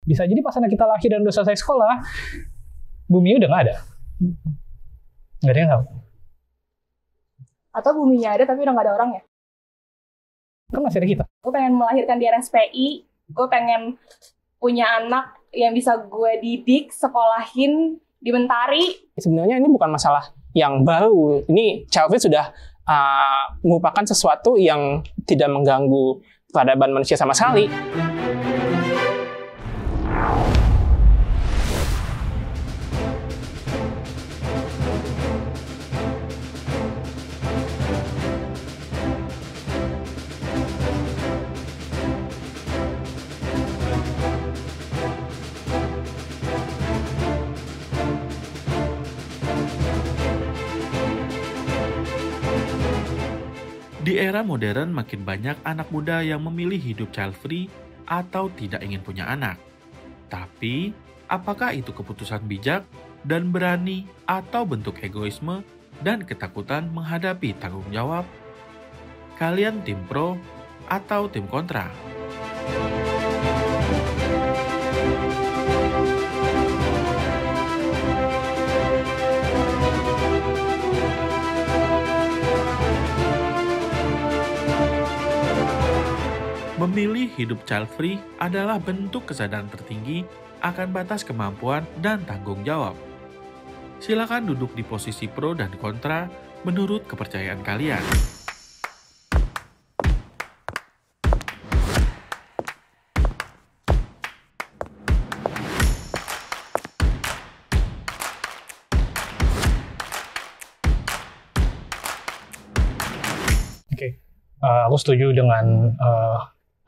Bisa jadi pas anak kita lahir dan udah selesai sekolah, bumi udah nggak ada. Nggak ada yang tahu. Atau buminya ada tapi udah nggak ada orangnya. Kan masih ada kita. Gue pengen melahirkan di RSPI, gue pengen punya anak yang bisa gue didik, sekolahin di Mentari. Sebenarnya ini bukan masalah yang baru. Ini child free sudah merupakan sesuatu yang tidak mengganggu peradaban manusia sama sekali. Di era modern, makin banyak anak muda yang memilih hidup child free atau tidak ingin punya anak. Tapi, apakah itu keputusan bijak dan berani atau bentuk egoisme dan ketakutan menghadapi tanggung jawab? Kalian tim pro atau tim kontra? Memilih hidup child free adalah bentuk kesadaran tertinggi akan batas kemampuan dan tanggung jawab. Silakan duduk di posisi pro dan kontra menurut kepercayaan kalian. Oke. Aku setuju dengan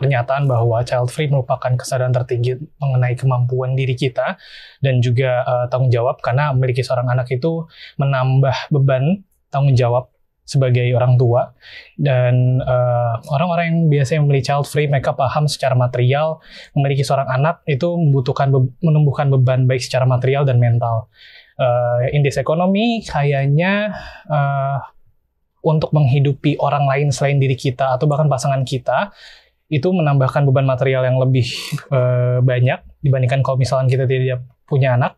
pernyataan bahwa child free merupakan kesadaran tertinggi mengenai kemampuan diri kita dan juga tanggung jawab, karena memiliki seorang anak itu menambah beban tanggung jawab sebagai orang tua. Dan orang-orang yang biasanya memilih child free, mereka paham secara material memiliki seorang anak itu menumbuhkan beban baik secara material dan mental. In this economy, kayaknya untuk menghidupi orang lain selain diri kita atau bahkan pasangan kita itu menambahkan beban material yang lebih banyak dibandingkan kalau misalkan kita tidak punya anak.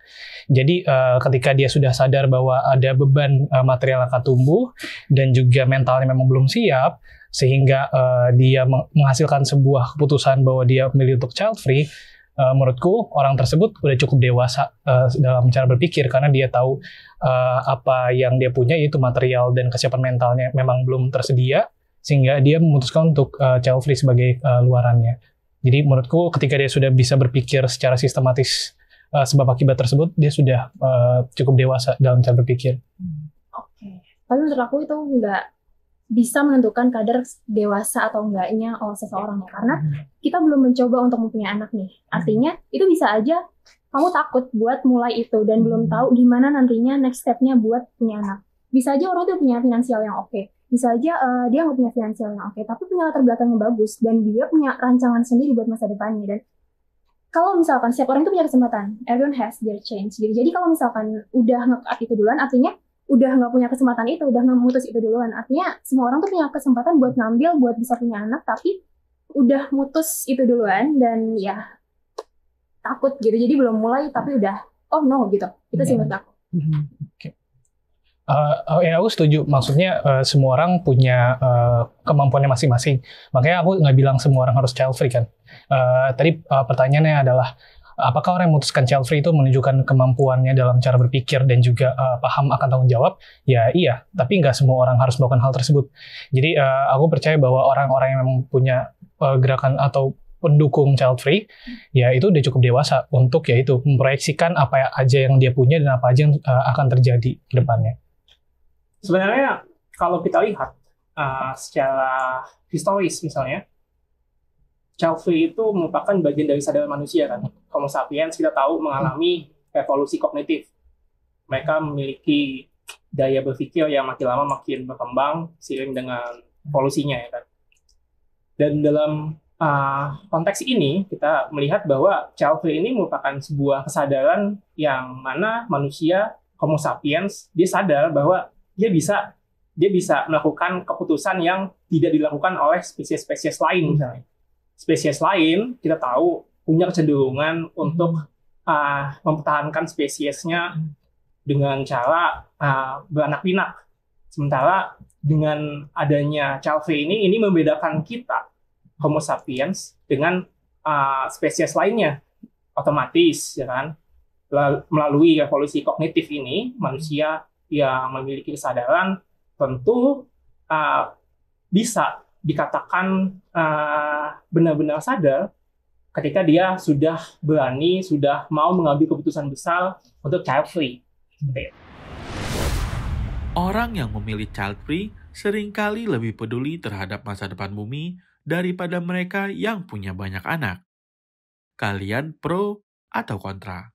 Jadi ketika dia sudah sadar bahwa ada beban material yang akan tumbuh dan juga mentalnya memang belum siap, sehingga dia menghasilkan sebuah keputusan bahwa dia memilih untuk child free, menurutku orang tersebut udah cukup dewasa dalam cara berpikir, karena dia tahu apa yang dia punya yaitu material dan kesiapan mentalnya memang belum tersedia, sehingga dia memutuskan untuk child free sebagai luarannya. Jadi menurutku ketika dia sudah bisa berpikir secara sistematis sebab akibat tersebut, dia sudah cukup dewasa dalam cara berpikir. Oke. Tapi menurut aku itu nggak bisa menentukan kadar dewasa atau enggaknya seseorang ya. Karena kita belum mencoba untuk mempunyai anak nih. Artinya itu bisa aja kamu takut buat mulai itu dan belum tahu gimana nantinya next step-nya buat punya anak. Bisa aja orang tuh punya finansial yang oke. Bisa aja dia nggak punya finansial yang oke, tapi punya latar belakang yang bagus dan dia punya rancangan sendiri buat masa depannya. Dan kalau misalkan setiap orang itu punya kesempatan, everyone has their chance. Jadi kalau misalkan udah nge-cut itu duluan, artinya udah nggak punya kesempatan itu, udah nggak memutus itu duluan. Artinya semua orang tuh punya kesempatan buat ngambil, buat bisa punya anak, tapi udah mutus itu duluan dan ya takut gitu. Jadi belum mulai tapi udah oh no gitu. Itu sih menurut aku. Okay. Ya aku setuju, maksudnya semua orang punya kemampuannya masing-masing, makanya aku nggak bilang semua orang harus child free kan. Tadi pertanyaannya adalah apakah orang yang memutuskan child free itu menunjukkan kemampuannya dalam cara berpikir dan juga paham akan tanggung jawab? Ya iya, tapi nggak semua orang harus melakukan hal tersebut. Jadi aku percaya bahwa orang-orang yang memang punya gerakan atau pendukung child free, ya itu udah cukup dewasa untuk ya itu memproyeksikan apa aja yang dia punya dan apa aja yang akan terjadi ke depannya. Sebenarnya kalau kita lihat secara historis misalnya, child free itu merupakan bagian dari kesadaran manusia kan. Homo sapiens kita tahu mengalami revolusi kognitif. Mereka memiliki daya berpikir yang makin lama makin berkembang seiring dengan evolusinya ya kan. Dan dalam konteks ini kita melihat bahwa child free ini merupakan sebuah kesadaran yang mana manusia Homo sapiens dia sadar bahwa dia bisa melakukan keputusan yang tidak dilakukan oleh spesies-spesies lain misalnya. Spesies lain kita tahu punya kecenderungan untuk mempertahankan spesiesnya dengan cara beranak pinak. Sementara dengan adanya child free ini membedakan kita Homo sapiens dengan spesies lainnya. Otomatis, ya kan, melalui revolusi kognitif ini, manusia yang memiliki kesadaran tentu bisa dikatakan benar-benar sadar ketika dia sudah berani, sudah mau mengambil keputusan besar untuk child free. Orang yang memilih child free seringkali lebih peduli terhadap masa depan bumi daripada mereka yang punya banyak anak. Kalian pro atau kontra?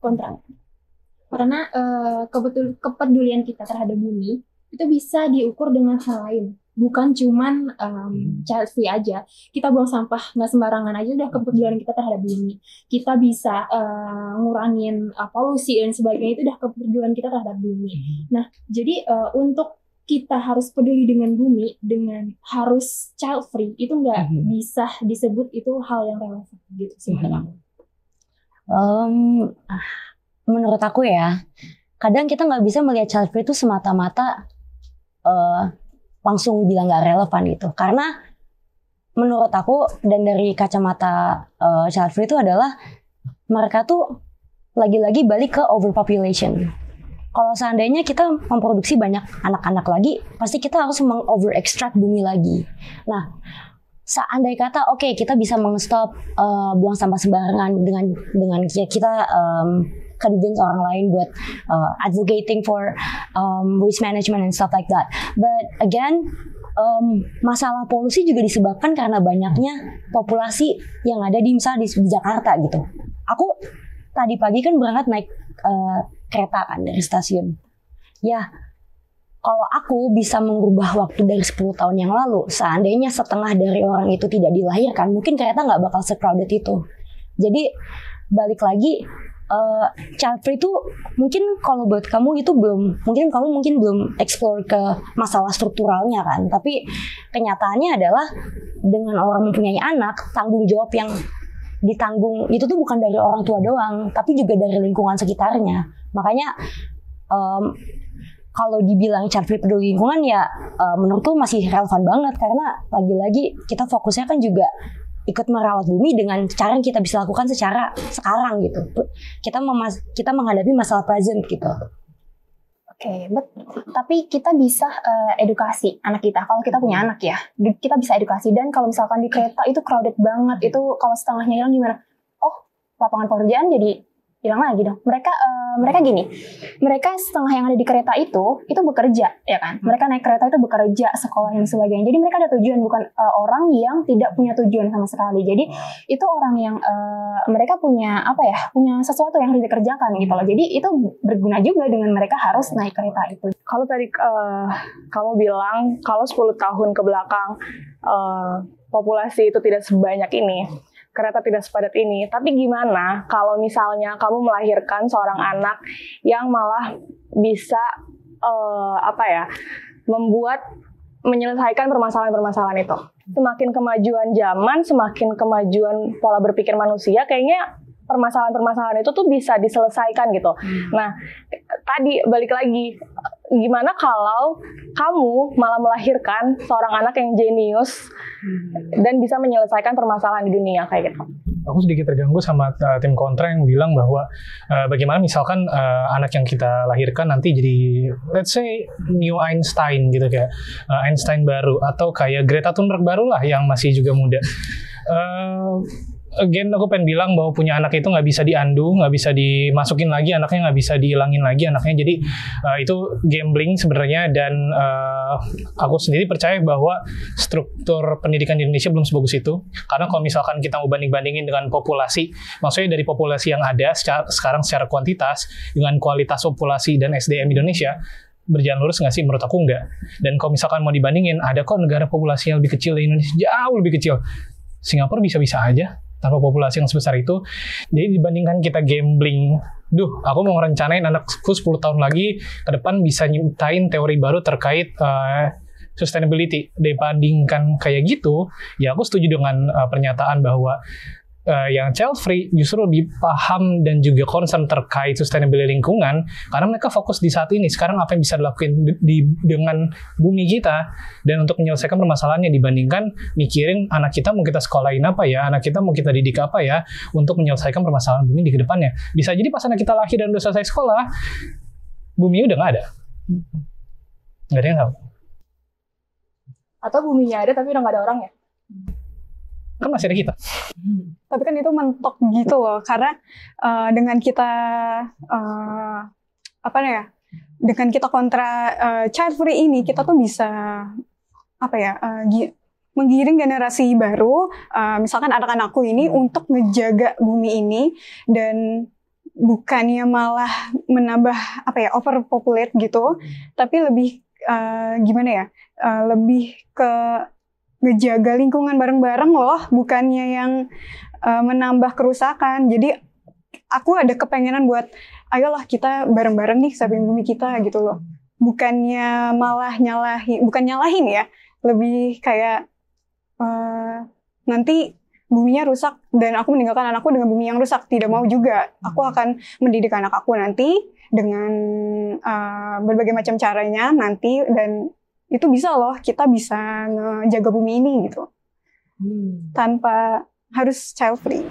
Kontra. Karena kepedulian kita terhadap bumi itu bisa diukur dengan hal lain. Bukan cuman child free aja. Kita buang sampah nggak sembarangan aja udah kepedulian kita terhadap bumi. Kita bisa ngurangin polusi dan sebagainya, itu udah kepedulian kita terhadap bumi. Nah, jadi untuk kita harus peduli dengan bumi, dengan harus child free, itu nggak bisa disebut itu hal yang relevan gitu sih menurut aku. Menurut aku ya, kadang kita nggak bisa melihat child free itu semata-mata langsung bilang nggak relevan gitu. Karena menurut aku dan dari kacamata child free itu adalah mereka tuh lagi-lagi balik ke overpopulation. Kalau seandainya kita memproduksi banyak anak-anak lagi, pasti kita harus meng-over-extract bumi lagi. Nah, seandai kata oke, kita bisa meng-stop buang sampah sembarangan dengan kita convince orang lain buat advocating for waste management and stuff like that. But again, masalah polusi juga disebabkan karena banyaknya populasi yang ada di misalnya di Jakarta gitu. Aku tadi pagi kan berangkat naik kereta kan dari stasiun. Ya, kalau aku bisa mengubah waktu dari 10 tahun yang lalu, seandainya setengah dari orang itu tidak dilahirkan, mungkin kereta nggak bakal se-crowded itu. Jadi balik lagi, child free itu mungkin kalau buat kamu itu kamu belum explore ke masalah strukturalnya kan. Tapi kenyataannya adalah dengan orang mempunyai anak, tanggung jawab yang ditanggung itu tuh bukan dari orang tua doang, tapi juga dari lingkungan sekitarnya. Makanya kalau dibilang child free peduli lingkungan ya menurutku masih relevan banget, karena lagi-lagi kita fokusnya kan juga ikut merawat bumi dengan cara yang kita bisa lakukan secara sekarang gitu. Kita menghadapi masalah present gitu. Oke, tapi kita bisa edukasi anak kita. Kalau kita punya anak ya, kita bisa edukasi. Dan kalau misalkan di kereta itu crowded banget, itu kalau setengahnya hilang gimana? Oh, lapangan pekerjaan jadi hilang lagi dong. Mereka gini, mereka setengah yang ada di kereta itu bekerja, ya kan? Mereka naik kereta itu bekerja, sekolah dan sebagainya. Jadi mereka ada tujuan, bukan orang yang tidak punya tujuan sama sekali. Jadi itu orang yang mereka punya punya sesuatu yang harus dikerjakan gitu loh. Jadi itu berguna juga dengan mereka harus naik kereta itu. Kalau tadi kamu bilang kalau 10 tahun ke belakang populasi itu tidak sebanyak ini, kereta tidak sepadat ini. Tapi gimana kalau misalnya kamu melahirkan seorang anak yang malah bisa menyelesaikan permasalahan-permasalahan itu. Semakin kemajuan zaman, semakin kemajuan pola berpikir manusia, kayaknya permasalahan-permasalahan itu tuh bisa diselesaikan gitu. Nah, tadi balik lagi, gimana kalau kamu malah melahirkan seorang anak yang jenius dan bisa menyelesaikan permasalahan di dunia kayak gitu? Aku sedikit terganggu sama tim kontra yang bilang bahwa bagaimana misalkan anak yang kita lahirkan nanti jadi let's say new Einstein gitu, kayak Einstein baru, atau kayak Greta Thunberg baru lah yang masih juga muda. Again, aku pengen bilang bahwa punya anak itu nggak bisa diandu, nggak bisa dimasukin lagi anaknya, nggak bisa dihilangin lagi anaknya. Jadi itu gambling sebenarnya, dan aku sendiri percaya bahwa struktur pendidikan di Indonesia belum sebagus itu. Karena kalau misalkan kita mau banding-bandingin dengan populasi, maksudnya dari populasi yang ada sekarang secara kuantitas dengan kualitas populasi dan SDM Indonesia, berjalan lurus nggak sih? Menurut aku nggak. Dan kalau misalkan mau dibandingin, ada kok negara populasi yang lebih kecil di Indonesia, jauh lebih kecil. Singapura bisa-bisa aja tanpa populasi yang sebesar itu. Jadi dibandingkan kita gambling, aku mau ngerencanain anakku 10 tahun lagi ke depan bisa nyiptain teori baru terkait sustainability. Dibandingkan kayak gitu, ya aku setuju dengan pernyataan bahwa yang child free justru lebih paham dan juga concern terkait sustainability lingkungan, karena mereka fokus di saat ini, sekarang apa yang bisa dilakukan dengan bumi kita, dan untuk menyelesaikan permasalahannya dibandingkan mikirin anak kita mau kita sekolahin apa ya, anak kita mau kita didik apa ya, untuk menyelesaikan permasalahan bumi di kedepannya. Bisa jadi pas anak kita lahir dan udah selesai sekolah, bumi udah nggak ada. Nggak ada yang tahu. Atau buminya ada tapi udah nggak ada orangnya. Kan masih ada kita. Tapi kan itu mentok gitu loh, karena dengan kita dengan kita kontra child free ini, kita tuh bisa menggiring generasi baru, misalkan anak-anakku ini untuk ngejaga bumi ini, dan bukannya malah menambah overpopulate gitu, tapi lebih lebih ke ngejaga lingkungan bareng-bareng loh, bukannya yang menambah kerusakan. Jadi aku ada kepengenan buat ayolah kita bareng-bareng nih samping bumi kita gitu loh. Bukannya malah bukan nyalahin ya, lebih kayak nanti buminya rusak dan aku meninggalkan anakku dengan bumi yang rusak. Tidak mau juga. Aku akan mendidik anak aku nanti dengan berbagai macam caranya nanti, dan itu bisa loh, kita bisa ngejaga bumi ini gitu. Tanpa harus child free.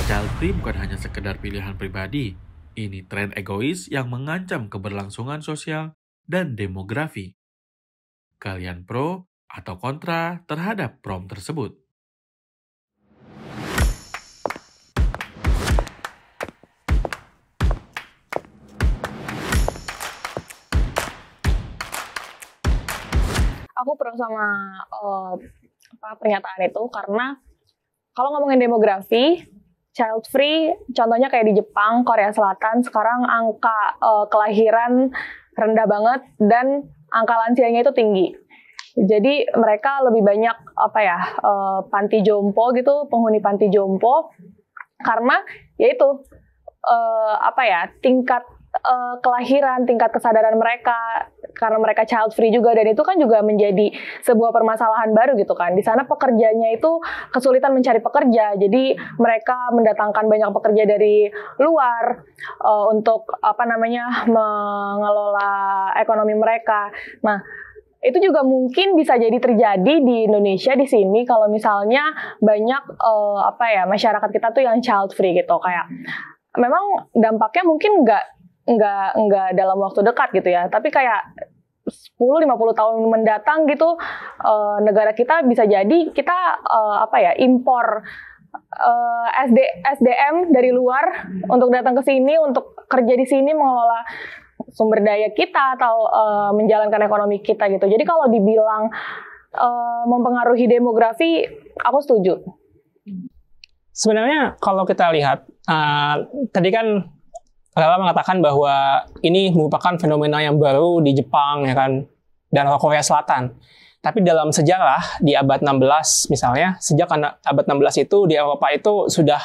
Child free bukan hanya sekedar pilihan pribadi. Ini tren egois yang mengancam keberlangsungan sosial dan demografi. Kalian pro atau kontra terhadap prom tersebut? Aku pro sama pernyataan itu, karena kalau ngomongin demografi, child free, contohnya kayak di Jepang, Korea Selatan, sekarang angka kelahiran rendah banget dan angka lansianya itu tinggi. Jadi mereka lebih banyak panti jompo gitu, penghuni panti jompo, karena yaitu tingkat kelahiran, tingkat kesadaran mereka, karena mereka child free juga, dan itu kan juga menjadi sebuah permasalahan baru gitu kan. Di sana pekerjanya itu kesulitan mencari pekerja, jadi mereka mendatangkan banyak pekerja dari luar untuk mengelola ekonomi mereka. Nah, itu juga mungkin bisa jadi terjadi di Indonesia di sini kalau misalnya banyak masyarakat kita tuh yang child free gitu. Kayak memang dampaknya mungkin nggak dalam waktu dekat gitu ya, tapi kayak 10-50 tahun mendatang gitu, negara kita bisa jadi kita impor SDM dari luar untuk datang ke sini, untuk kerja di sini, mengelola sumber daya kita atau menjalankan ekonomi kita gitu. Jadi kalau dibilang mempengaruhi demografi, aku setuju. Sebenarnya kalau kita lihat, tadi kan Rela mengatakan bahwa ini merupakan fenomena yang baru di Jepang ya kan, dan Korea Selatan. Tapi dalam sejarah di abad 16 misalnya, sejak abad 16 itu di Eropa itu sudah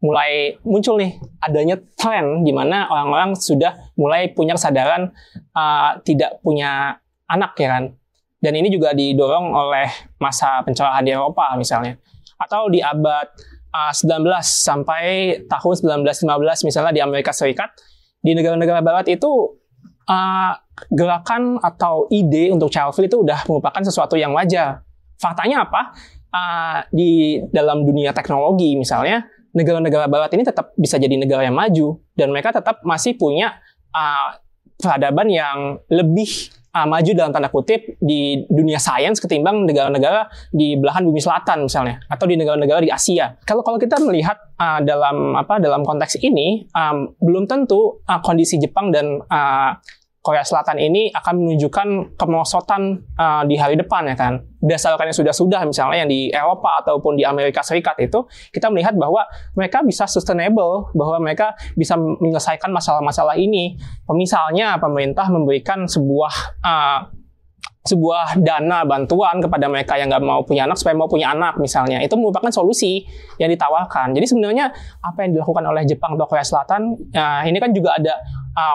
mulai muncul nih adanya tren di mana orang-orang sudah mulai punya kesadaran tidak punya anak ya kan. Dan ini juga didorong oleh masa pencerahan di Eropa misalnya. Atau di abad 19 sampai tahun 1915 misalnya di Amerika Serikat, di negara-negara barat itu gerakan atau ide untuk child free itu udah merupakan sesuatu yang wajar. Faktanya apa? Di dalam dunia teknologi misalnya, negara-negara barat ini tetap bisa jadi negara yang maju, dan mereka tetap masih punya peradaban yang lebih maju dalam tanda kutip di dunia sains ketimbang negara-negara di belahan bumi selatan misalnya, atau di negara-negara di Asia. Kalau kita melihat dalam konteks ini, belum tentu kondisi Jepang dan Korea Selatan ini akan menunjukkan kemerosotan di hari depan ya kan. Berdasarkan yang sudah misalnya yang di Eropa ataupun di Amerika Serikat itu, kita melihat bahwa mereka bisa sustainable, bahwa mereka bisa menyelesaikan masalah-masalah ini. Misalnya pemerintah memberikan sebuah dana bantuan kepada mereka yang nggak mau punya anak supaya mau punya anak misalnya. Itu merupakan solusi yang ditawarkan. Jadi sebenarnya apa yang dilakukan oleh Jepang atau Korea Selatan, ini kan juga ada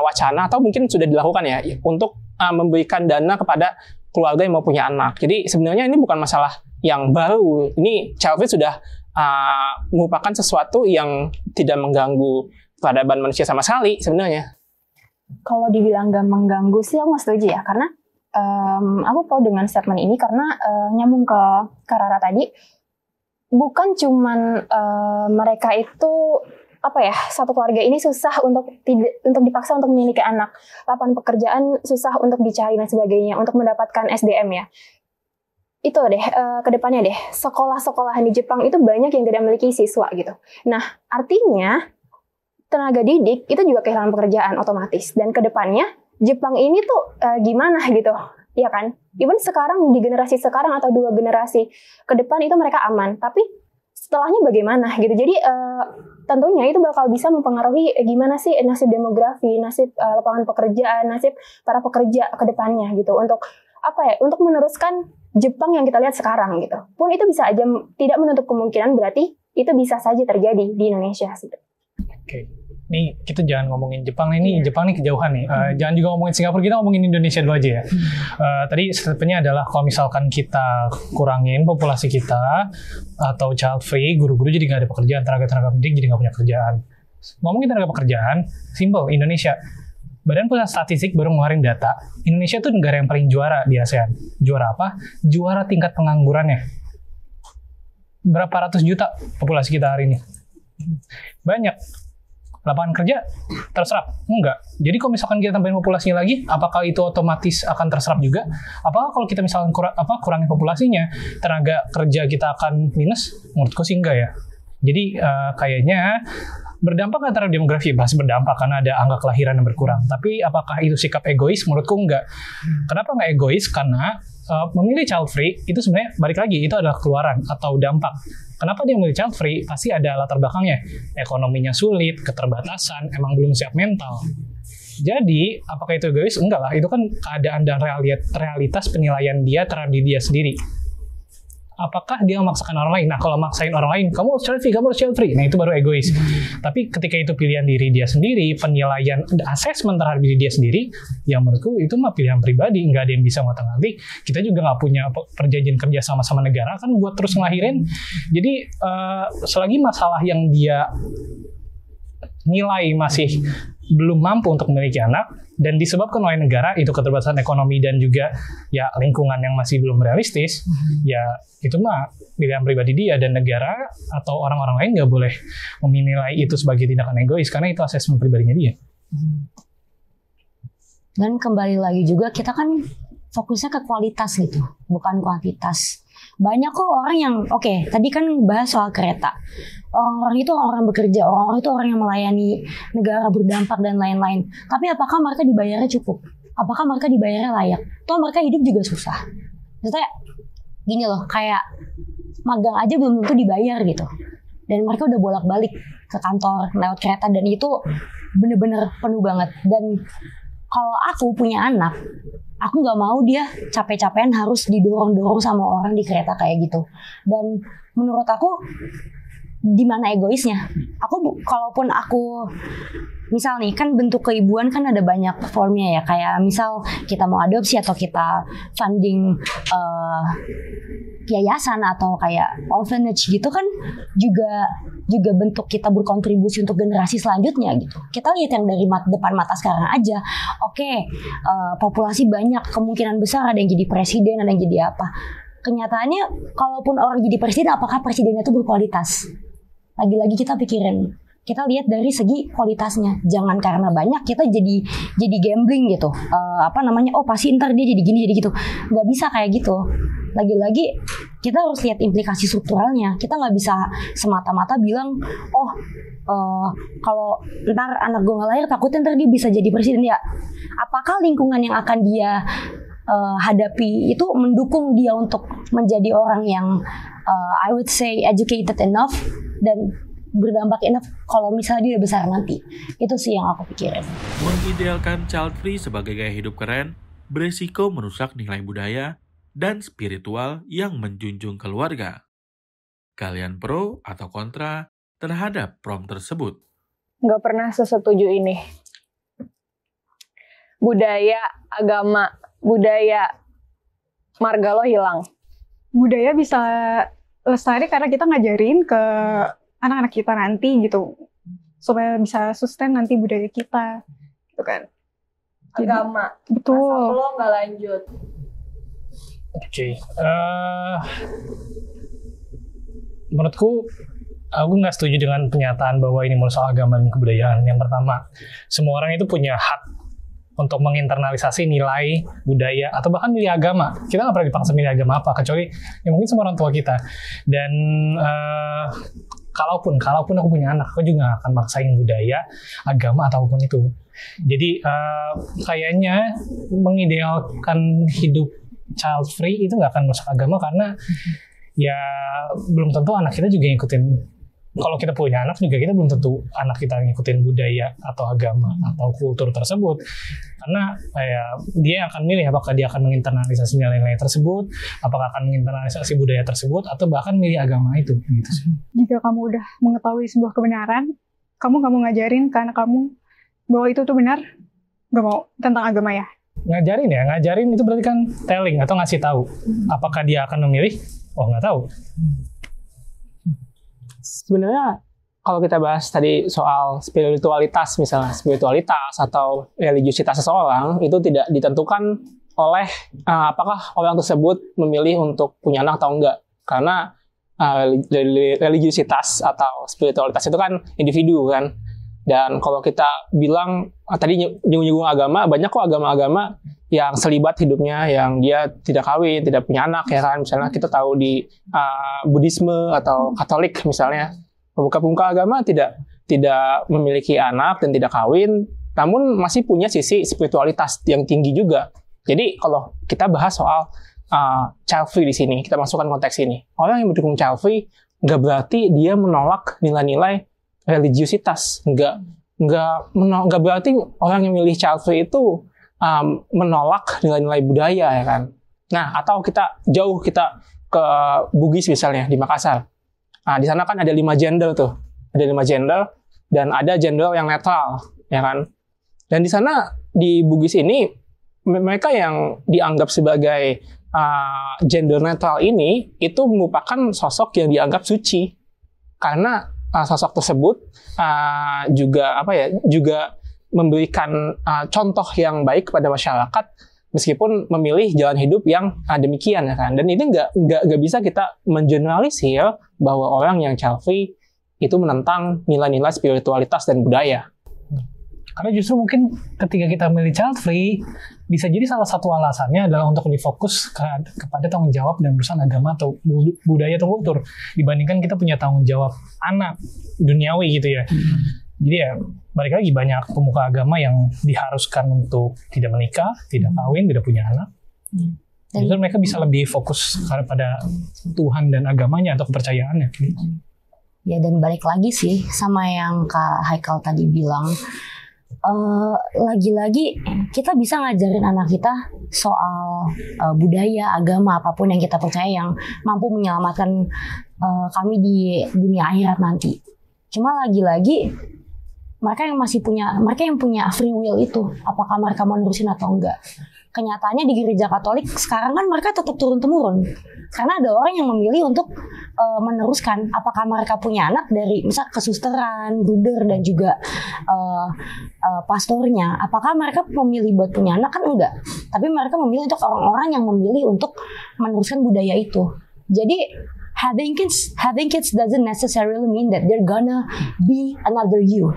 wacana atau mungkin sudah dilakukan ya untuk memberikan dana kepada keluarga yang mau punya anak. Jadi sebenarnya ini bukan masalah yang baru. Ini child free sudah merupakan sesuatu yang tidak mengganggu peradaban manusia sama sekali sebenarnya. Kalau dibilang gak mengganggu sih aku nggak setuju ya, karena aku pro dengan statement ini karena nyambung ke Rara tadi, bukan cuman mereka itu satu keluarga ini susah untuk dipaksa untuk memiliki anak, lapangan pekerjaan susah untuk dicari dan sebagainya untuk mendapatkan SDM ya. Itu deh kedepannya deh, sekolah-sekolahan di Jepang itu banyak yang tidak memiliki siswa gitu. Nah artinya tenaga didik itu juga kehilangan pekerjaan otomatis, dan kedepannya Jepang ini tuh gimana gitu, ya kan? Even sekarang di generasi sekarang atau 2 generasi ke depan itu mereka aman, tapi setelahnya bagaimana gitu. Jadi tentunya itu bakal bisa mempengaruhi gimana sih nasib demografi, nasib lapangan pekerjaan, nasib para pekerja ke depannya gitu. Untuk untuk meneruskan Jepang yang kita lihat sekarang gitu. Pun itu bisa aja tidak menutup kemungkinan, berarti itu bisa saja terjadi di Indonesia gitu. Oke. Nih kita jangan ngomongin Jepang nih, Jepang nih kejauhan nih. Jangan juga ngomongin Singapura, kita ngomongin Indonesia dulu aja ya. Tadi statementnya adalah kalau misalkan kita kurangin populasi kita atau child free, guru-guru jadi nggak ada pekerjaan, tenaga pendidik jadi nggak punya kerjaan. Ngomongin tenaga pekerjaan, simple, Indonesia. Badan Pusat Statistik baru ngeluarin data, Indonesia tuh negara yang paling juara di ASEAN. Juara apa? Juara tingkat penganggurannya. Berapa ratus juta populasi kita hari ini? Banyak. Lapangan kerja terserap? Enggak. Jadi kalau misalkan kita tambahin populasinya lagi, apakah itu otomatis akan terserap juga? Apakah kalau kita misalkan kurangin populasinya, tenaga kerja kita akan minus? Menurutku sih enggak ya. Jadi kayaknya berdampak nggak terhadap demografi? Pasti berdampak karena ada angka kelahiran yang berkurang. Tapi apakah itu sikap egois? Menurutku enggak. Kenapa nggak egois? Karena memilih child free itu sebenarnya balik lagi itu adalah keluaran atau dampak. Kenapa dia memilih child free? Pasti ada latar belakangnya. Ekonominya sulit, keterbatasan, emang belum siap mental. Jadi, apakah itu egois? Enggak lah, itu kan keadaan dan realitas penilaian dia terhadap diri dia sendiri. Apakah dia memaksakan orang lain? Nah, kalau maksain orang lain, kamu harus child free, kamu harus child free. Nah, itu baru egois. Tapi ketika itu pilihan diri dia sendiri, penilaian, assessment terhadap diri dia sendiri, yang menurutku itu mah pilihan pribadi, nggak ada yang bisa ngotak-ngatik. Kita juga nggak punya perjanjian kerja sama negara kan buat terus ngelahirin. Jadi, selagi masalah yang dia nilai masih belum mampu untuk memiliki anak, dan disebabkan oleh negara, itu keterbatasan ekonomi dan juga ya lingkungan yang masih belum realistis, ya itu mah pilihan pribadi dia, dan negara atau orang-orang lain nggak boleh menilai itu sebagai tindakan egois, karena itu asesmen pribadinya dia. Dan kembali lagi juga kita kan fokusnya ke kualitas gitu, bukan kuantitas. Banyak kok orang yang, tadi kan bahas soal kereta. Orang-orang itu orang bekerja, orang-orang itu orang yang melayani negara, berdampak dan lain-lain. Tapi apakah mereka dibayarnya cukup? Apakah mereka dibayarnya layak? Toh mereka hidup juga susah. Maksudnya gini loh, kayak magang aja belum tentu dibayar gitu. Dan mereka udah bolak-balik ke kantor lewat kereta, dan itu bener-bener penuh banget. Dan kalau aku punya anak, aku nggak mau dia capek-capekan harus didorong-dorong sama orang di kereta kayak gitu. Dan menurut aku, di mana egoisnya? Kalaupun aku misal nih, kan bentuk keibuan kan ada banyak formnya ya, kayak misal kita mau adopsi atau kita funding yayasan atau kayak orphanage gitu kan juga bentuk kita berkontribusi untuk generasi selanjutnya gitu. Kita lihat yang dari depan mata sekarang aja. Populasi banyak, kemungkinan besar ada yang jadi presiden, ada yang jadi apa. Kenyataannya kalaupun orang jadi presiden, apakah presidennya itu berkualitas? Lagi-lagi kita pikirin, kita lihat dari segi kualitasnya. Jangan karena banyak kita jadi gambling gitu. Pasti ntar dia jadi gini jadi gitu. Nggak bisa kayak gitu. Lagi-lagi kita harus lihat implikasi strukturalnya. Kita nggak bisa semata-mata bilang, kalau ntar anak gue nggak lahir takutnya ntar dia bisa jadi presiden ya. Apakah lingkungan yang akan dia hadapi itu mendukung dia untuk menjadi orang yang I would say educated enough dan berdampak enough kalau misalnya dia udah besar nanti. Itu sih yang aku pikirin. Mengidealkan child free sebagai gaya hidup keren beresiko merusak nilai budaya dan spiritual yang menjunjung keluarga. Kalian pro atau kontra terhadap prom tersebut? Nggak pernah sesetuju ini. Budaya, agama, budaya marga lo hilang. Budaya bisa lestari karena kita ngajarin ke anak-anak kita nanti gitu, supaya bisa sustain nanti budaya kita, gitu kan. Agama. Betul. Masa lo nggak lanjut. Oke. Menurutku, aku nggak setuju dengan pernyataan bahwa ini merusak agama dan kebudayaan. Yang pertama, semua orang itu punya hak untuk menginternalisasi nilai budaya atau bahkan milih agama. Kita nggak pernah dipaksa milih agama apa, kecuali ya mungkin sama orang tua kita. Dan kalaupun aku punya anak, aku juga nggak akan maksain budaya, agama ataupun itu. Jadi kayaknya mengidealkan hidup child free itu nggak akan merusak agama, karena ya belum tentu anak kita juga ngikutin. Kalau kita punya anak juga, kita belum tentu anak kita ngikutin budaya atau agama atau kultur tersebut, karena ya dia akan milih apakah dia akan menginternalisasi nilai-nilai tersebut, apakah akan menginternalisasi budaya tersebut, atau bahkan milih agama itu gitu sih. Jika kamu udah mengetahui sebuah kebenaran, kamu nggak mau ngajarin ke anak kamu bahwa itu tuh benar, nggak mau tentang agama ya? Ngajarin itu berarti kan telling atau ngasih tahu. Apakah dia akan memilih? Oh, nggak tahu. Sebenarnya kalau kita bahas tadi soal spiritualitas, misalnya spiritualitas atau religiusitas seseorang, itu tidak ditentukan oleh apakah orang tersebut memilih untuk punya anak atau enggak. Karena religiusitas atau spiritualitas itu kan individu kan. Dan kalau kita bilang tadi nyinggung agama, banyak kok agama-agama yang selibat hidupnya, yang dia tidak kawin, tidak punya anak, ya kan. Misalnya kita tahu di Buddhisme atau Katolik misalnya, pemuka-pemuka agama tidak memiliki anak dan tidak kawin, namun masih punya sisi spiritualitas yang tinggi juga. Jadi kalau kita bahas soal child free di sini, kita masukkan konteks ini, orang yang mendukung child free nggak berarti dia menolak nilai-nilai religiusitas, nggak berarti orang yang milih child free itu menolak nilai-nilai budaya, ya kan. Nah, atau kita ke Bugis misalnya di Makassar. Nah, di sana kan ada 5 gender tuh, ada 5 gender dan ada gender yang netral, ya kan. Dan di sana di Bugis ini mereka yang dianggap sebagai gender netral ini itu merupakan sosok yang dianggap suci, karena sosok tersebut juga memberikan contoh yang baik kepada masyarakat meskipun memilih jalan hidup yang demikian, ya kan. Dan ini nggak bisa kita mengeneralisir bahwa orang yang child free itu menentang nilai-nilai spiritualitas dan budaya. Karena justru mungkin ketika kita milih child free, bisa jadi salah satu alasannya adalah untuk lebih fokus kepada tanggung jawab dan urusan agama atau budaya atau kultur, dibandingkan kita punya tanggung jawab anak duniawi gitu ya. Jadi ya balik lagi, banyak pemuka agama yang diharuskan untuk tidak menikah, tidak kawin, tidak punya anak. Justru mereka bisa lebih fokus pada Tuhan dan agamanya atau kepercayaannya. Ya, dan balik lagi sih sama yang Kak Haikal tadi bilang, lagi-lagi kita bisa ngajarin anak kita soal budaya, agama, apapun yang kita percaya yang mampu menyelamatkan kami di dunia akhirat nanti. Cuma lagi-lagi mereka yang punya free will itu, apakah mereka mau nerusin atau enggak. Kenyataannya di gereja Katolik sekarang kan mereka tetap turun-temurun, karena ada orang yang memilih untuk meneruskan. Apakah mereka punya anak dari misal kesusteran, bruder, dan juga pastornya, apakah mereka memilih buat punya anak? Kan enggak. Tapi mereka memilih untuk orang-orang yang memilih untuk meneruskan budaya itu. Jadi having kids doesn't necessarily mean that they're gonna be another you.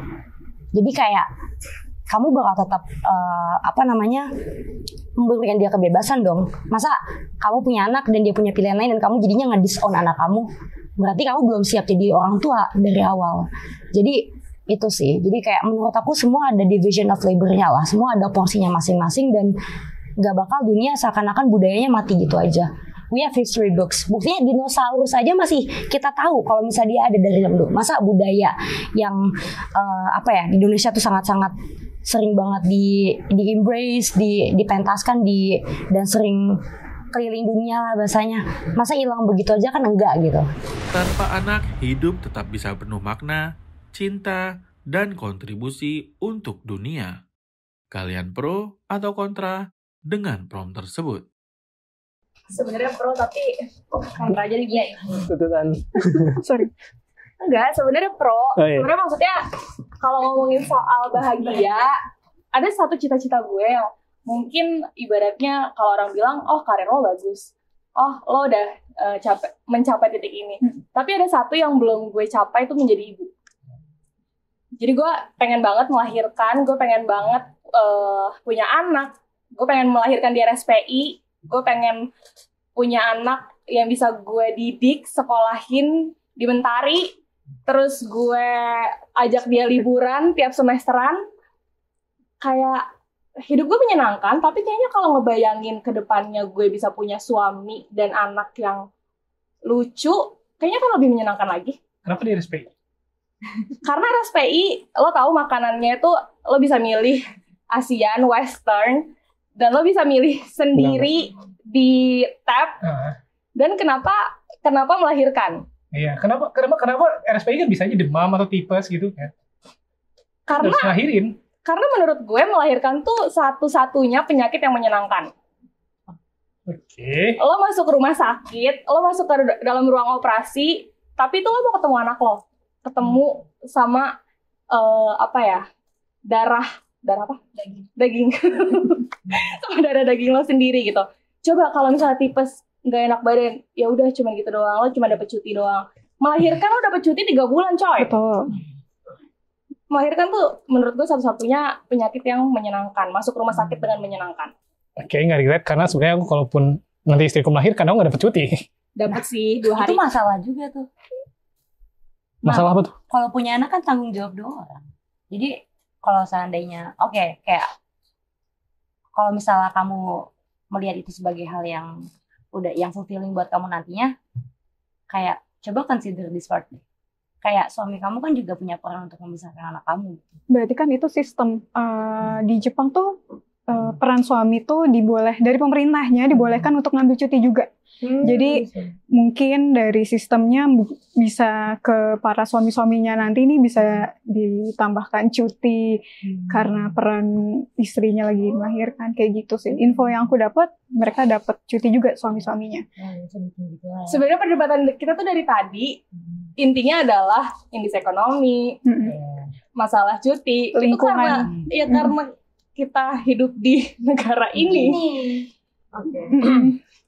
Jadi kayak kamu bakal tetap memberikan dia kebebasan dong. Masa kamu punya anak dan dia punya pilihan lain dan kamu jadinya nge-disown anak kamu? Berarti kamu belum siap jadi orang tua dari awal. Jadi itu sih. Jadi kayak menurut aku semua ada division of labor-nya lah. Semua ada porsinya masing-masing dan gak bakal dunia seakan-akan budayanya mati gitu aja. We have history books. Buktinya dinosaurus aja masih kita tahu kalau misalnya dia ada dari dulu. Masa budaya yang di Indonesia tuh sangat-sangat sering banget di embrace, dipentaskan, dan sering keliling dunia lah bahasanya. Masa hilang begitu aja kan enggak gitu. Tanpa anak, hidup tetap bisa penuh makna, cinta, dan kontribusi untuk dunia. Kalian pro atau kontra dengan prompt tersebut? Sebenarnya pro tapi kontra aja nih ya. Tuntutan. Sorry. Enggak, sebenarnya pro. Oh, iya. Sebenarnya maksudnya kalau ngomongin soal bahagia, ada satu cita-cita gue yang mungkin ibaratnya kalau orang bilang, oh karir lo bagus, oh lo udah mencapai titik ini. Tapi ada satu yang belum gue capai, itu menjadi ibu. Jadi gue pengen banget melahirkan, gue pengen banget punya anak, gue pengen melahirkan di RSPI, gue pengen punya anak yang bisa gue didik, sekolahin di Mentari, terus gue ajak dia liburan tiap semesteran. Kayak hidup gue menyenangkan, tapi kayaknya kalau ngebayangin ke depannya gue bisa punya suami dan anak yang lucu, kayaknya kan lebih menyenangkan lagi. Kenapa di RSPI? Karena RSPI, lo tahu makanannya itu lo bisa milih Asian, Western, dan lo bisa milih sendiri di tab. Dan kenapa melahirkan? Iya, kenapa RSPI kan bisa aja demam atau tipes gitu kan? Karena harus ngelahirin. Karena menurut gue melahirkan tuh satu-satunya penyakit yang menyenangkan. Oke. Lo masuk rumah sakit, lo masuk ke dalam ruang operasi, tapi itu lo mau ketemu anak lo, ketemu sama darah apa? Daging. Sama darah daging lo sendiri gitu. Coba kalau misalnya tipes nggak enak badan, ya udah cuma gitu doang, lo cuma dapet cuti doang. Melahirkan lo dapet cuti 3 bulan, coy. Betul. Melahirkan tuh menurut gue satu-satunya penyakit yang menyenangkan, masuk rumah sakit dengan menyenangkan. Oke, nggak regret karena sebenarnya aku kalaupun nanti istriku melahirkan, aku nggak dapet cuti. Dapat sih 2 hari. Itu masalah juga tuh. Masalah apa tuh? Kalau punya anak kan tanggung jawab 2 orang. Jadi kalau seandainya, kayak kalau misalnya kamu melihat itu sebagai hal yang yang fulfilling buat kamu nantinya, kayak coba consider this part deh. Kayak suami kamu kan juga punya peran untuk membesarkan anak kamu. Berarti kan itu sistem di Jepang tuh peran suami tuh dari pemerintahnya dibolehkan untuk ngambil cuti juga. Jadi mungkin dari sistemnya bisa ke para suami-suaminya nanti ini bisa ditambahkan cuti karena peran istrinya lagi melahirkan, kayak gitu sih. Info yang aku dapat, mereka dapat cuti juga suami-suaminya. Sebenarnya perdebatan kita tuh dari tadi intinya adalah indeks ekonomi, masalah cuti, lingkungan. Itu karena kita hidup di negara ini. Oke.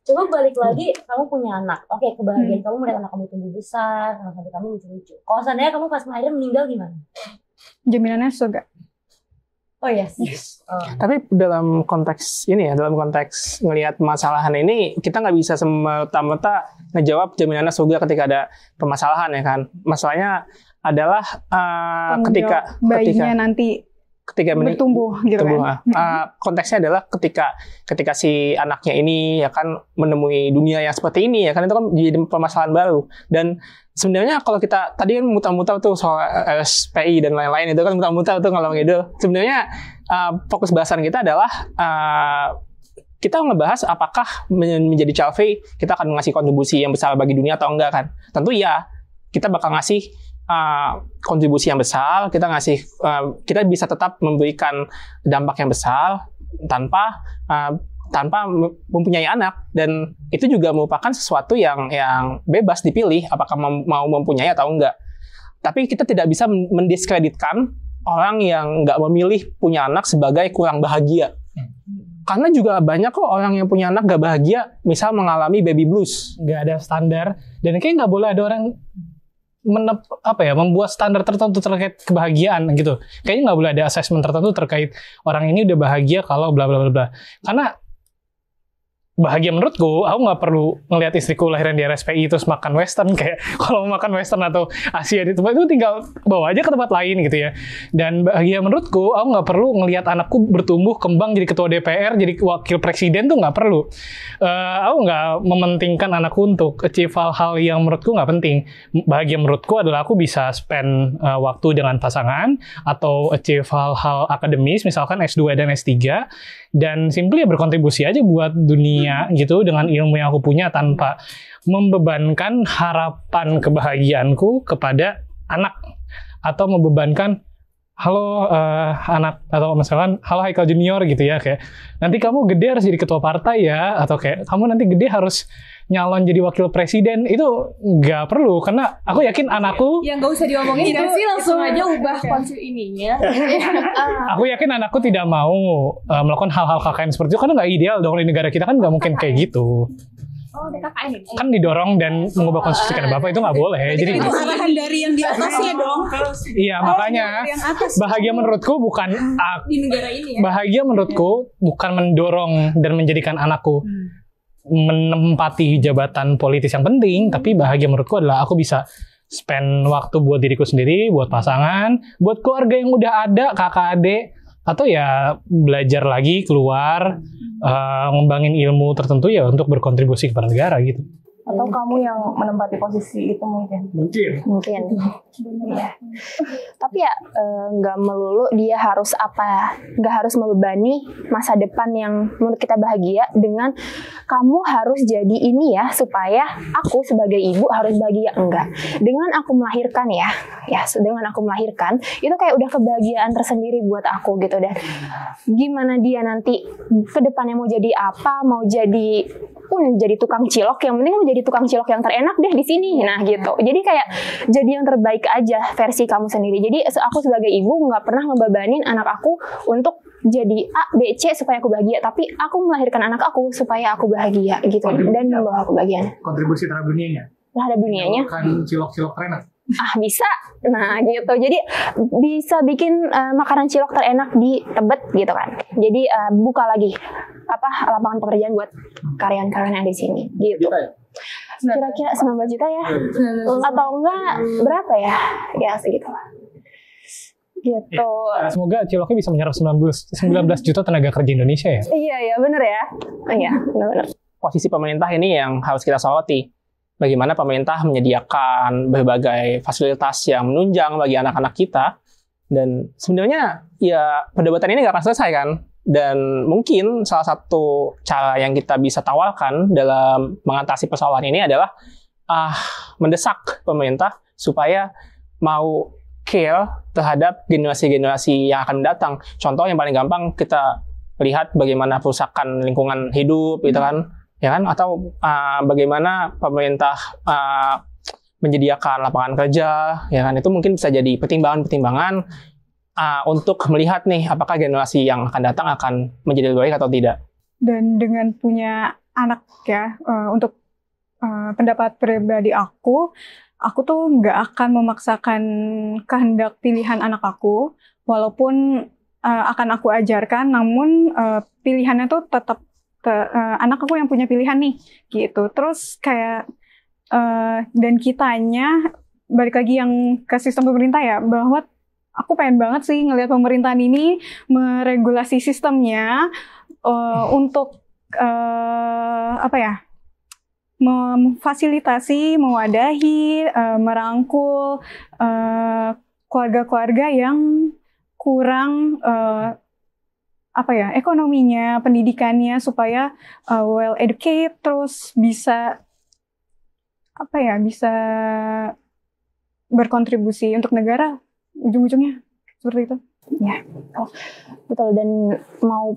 Coba balik lagi, kamu punya anak. Oke, kebahagiaan kamu melihat anak kamu tumbuh besar, anak kamu lucu-lucu. Kalau seandainya kamu pas melahirkan meninggal gimana? Jaminannya surga. Oh yes. Tapi dalam konteks ngelihat permasalahan ini, kita nggak bisa semata-mata ngejawab jaminannya surga ketika ada permasalahan, ya kan? Masalahnya adalah ketika nanti bertumbuh gitu kan. Konteksnya adalah ketika si anaknya ini ya kan menemui dunia yang seperti ini, ya kan, itu kan jadi permasalahan baru. Dan sebenarnya kalau kita tadi kan muter-muter tuh soal RSPI dan lain-lain, itu kan muter-muter tuh kalau gitu. Sebenarnya fokus bahasan kita adalah kita ngebahas apakah menjadi child free kita akan ngasih kontribusi yang besar bagi dunia atau enggak, kan? Tentu ya, kita bakal ngasih kontribusi yang besar, kita bisa tetap memberikan dampak yang besar tanpa mempunyai anak, dan itu juga merupakan sesuatu yang bebas dipilih apakah mau mempunyai atau enggak. Tapi kita tidak bisa mendiskreditkan orang yang nggak memilih punya anak sebagai kurang bahagia. Karena juga banyak kok orang yang punya anak nggak bahagia, misal mengalami baby blues. Nggak ada standar, dan kayaknya nggak boleh ada orang membuat standar tertentu terkait kebahagiaan gitu. Kayaknya nggak boleh ada assessment tertentu terkait orang ini udah bahagia kalau bla bla bla bla. Karena bahagia menurutku, aku nggak perlu ngelihat istriku lahiran di RSPI terus makan western. Kayak kalau mau makan western atau Asia di tempat itu tinggal bawa aja ke tempat lain gitu ya. Dan bahagia menurutku, aku nggak perlu ngelihat anakku bertumbuh kembang jadi ketua DPR, jadi wakil presiden, tuh nggak perlu. Aku nggak mementingkan anakku untuk achieve hal-hal yang menurutku nggak penting. Bahagia menurutku adalah aku bisa spend waktu dengan pasangan atau achieve hal-hal akademis, misalkan S2 dan S3, dan simply ya berkontribusi aja buat dunia gitu dengan ilmu yang aku punya tanpa membebankan harapan kebahagiaanku kepada anak atau membebankan halo anak, atau misalkan halo Haikal Junior gitu ya, kayak nanti kamu gede harus jadi ketua partai ya, atau kayak kamu nanti gede harus nyalon jadi wakil presiden. Itu nggak perlu, karena aku yakin anakku, yang nggak usah diomongin kan sih, langsung aja ubah konsep ininya. aku yakin anakku tidak mau melakukan hal-hal KKN seperti itu, karena nggak ideal dong di negara kita, kan nggak mungkin kayak gitu. Oh, ada KKN ini. Kan didorong dan mengubah konstitusi karena bapak itu nggak boleh. Jadi itu arahan dari yang di atasnya dong. iya, makanya bahagia menurutku bukan Di negara ini ya. bahagia menurutku bukan mendorong dan menjadikan anakku menempati jabatan politis yang penting, tapi bahagia menurutku adalah aku bisa spend waktu buat diriku sendiri, buat pasangan, buat keluarga yang udah ada, kakak adik, atau ya belajar lagi keluar, ngembangin ilmu tertentu ya untuk berkontribusi kepada negara gitu. Atau kamu yang menempati posisi itu mungkin. Mungkin. Iya. Tapi ya nggak melulu dia harus nggak harus membebani masa depan yang menurut kita bahagia dengan kamu harus jadi ini ya supaya aku sebagai ibu harus bahagia. Enggak. Dengan aku melahirkan dengan aku melahirkan itu kayak udah kebahagiaan tersendiri buat aku gitu. Dan gimana dia nanti ke depannya mau jadi apa, mau jadi jadi tukang cilok, yang penting mau jadi tukang cilok yang terenak deh di sini. Nah gitu. Jadi kayak jadi yang terbaik aja versi kamu sendiri. Jadi aku sebagai ibu nggak pernah ngebebanin anak aku untuk jadi A, B, C supaya aku bahagia. Tapi aku melahirkan anak aku supaya aku bahagia gitu. Dan membawa kebahagiaan. Kontribusi terhadap dunianya. Terhadap dunianya. Kan cilok-cilok terenak. Bisa. Nah gitu. Jadi bisa bikin makanan cilok terenak di Tebet gitu kan. Jadi buka lagi lapangan pekerjaan buat karyawan-karyawan yang di sini gitu. Kira-kira 19 juta ya? Atau enggak berapa ya? Ya segitu lah. Gitu. Semoga ciloknya bisa menyerap 19 juta tenaga kerja Indonesia ya. Iya bener ya. Iya bener. Posisi pemerintah ini yang harus kita soroti. Bagaimana pemerintah menyediakan berbagai fasilitas yang menunjang bagi anak-anak kita. Dan sebenarnya ya perdebatan ini nggak akan selesai kan. Dan mungkin salah satu cara yang kita bisa tawarkan dalam mengatasi persoalan ini adalah mendesak pemerintah supaya mau care terhadap generasi-generasi yang akan datang. Contoh yang paling gampang kita lihat bagaimana perusakan lingkungan hidup gitu kan, ya kan? Atau bagaimana pemerintah menyediakan lapangan kerja, ya kan? Itu mungkin bisa jadi pertimbangan-pertimbangan untuk melihat nih apakah generasi yang akan datang akan menjadi lebih baik atau tidak. Dan dengan punya anak ya, untuk pendapat pribadi aku tuh nggak akan memaksakan kehendak pilihan anak aku, walaupun akan aku ajarkan, namun pilihannya tuh tetap anak aku yang punya pilihan nih, gitu. Terus kayak dan kitanya balik lagi yang ke sistem pemerintah ya, bahwa aku pengen banget sih ngelihat pemerintahan ini meregulasi sistemnya untuk memfasilitasi, mewadahi, merangkul keluarga-keluarga yang kurang ekonominya, pendidikannya, supaya well educated, terus bisa berkontribusi untuk negara. Ujung-ujungnya seperti itu. Ya, betul. Dan mau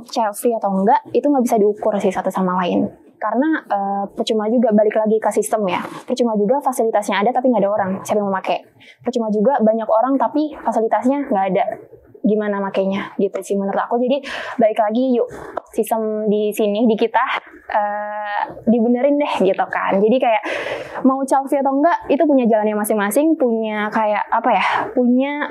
child free atau enggak, itu nggak bisa diukur sih satu sama lain. Karena percuma juga, balik lagi ke sistem ya. Percuma juga fasilitasnya ada tapi nggak ada orang. Siapa yang mau pakai? Percuma juga banyak orang tapi fasilitasnya nggak ada. Gimana makainya gitu sih menurut aku. Jadi balik lagi yuk, sistem di sini di kita dibenerin deh gitu kan. Jadi kayak mau child free atau enggak itu punya jalannya masing-masing, punya kayak punya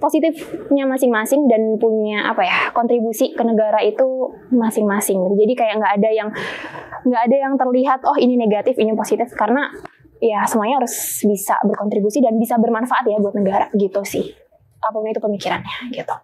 positifnya masing-masing, dan punya kontribusi ke negara itu masing-masing. Jadi kayak nggak ada yang terlihat ini negatif, ini positif, karena ya semuanya harus bisa berkontribusi dan bisa bermanfaat ya buat negara gitu sih. Apapun itu pemikirannya gitu.